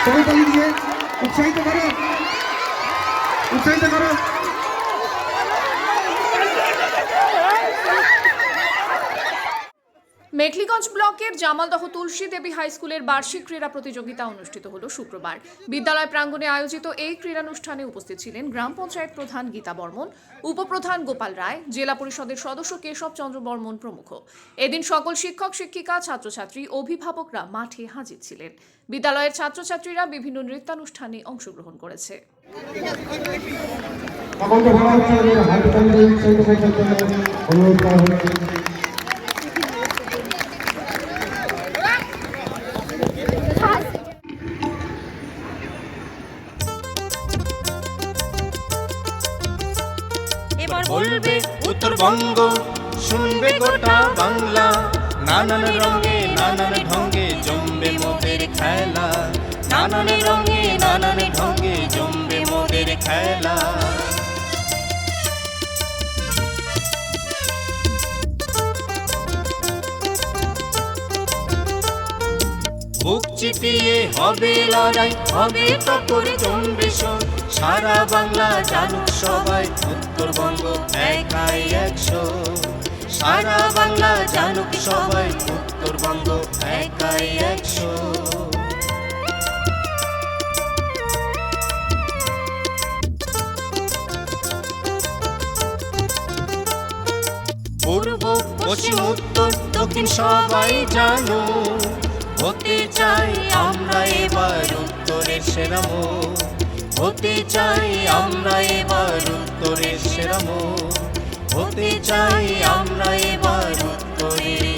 সবাই তালি দিয়ে উৎসাহিত করো, উৎসাহিত করো। মেখলিগঞ্জ ব্লকের জামালদহ তুলসী দেবী হাই স্কুলের বার্ষিক ক্রীড়া প্রতিযোগিতা অনুষ্ঠিত হলো শুক্রবার। বিদ্যালয় প্রাঙ্গণে আয়োজিত এই ক্রীড়ানুষ্ঠানে উপস্থিত ছিলেন গ্রাম পঞ্চায়েত প্রধান গীতা বর্মন, উপপ্রধান গোপাল রায়, জেলা পরিষদের সদস্য কেশব চন্দ্র বর্মন প্রমুখ। এদিন সকল শিক্ষক শিক্ষিকা, ছাত্রছাত্রী, অভিভাবকরা মাঠে হাজির ছিলেন। বিদ্যালয়ের ছাত্রছাত্রীরা বিভিন্ন নৃত্যানুষ্ঠানে অংশগ্রহণ করেছে। এবার বলবে উত্তরবঙ্গ, শুনবে গোটা বাংলা, নানান রঙে নানান ঢঙ্গে জমবে মোদের খেলা, নানান রঙে নানান ঢঙ্গে জমবে মোদের খেলা। বুক চিতিয়ে হবে লড়াই, হবে টক্কর জমবে শোন, সারা বাংলা জানুক সবাই উত্তরবঙ্গ একাই একশো, সারা বাংলা জানুক সবাই উত্তরবঙ্গ একাই একশো। পূর্ব পশ্চিম উত্তর দক্ষিণ সবাই জানো, হতে চাই আমরা এবার উত্তরের সেরা মুখ, হতে চাই আমরা এবার উত্তরের সেরা মুখ, হতে চাই আমরা এবার উত্তরের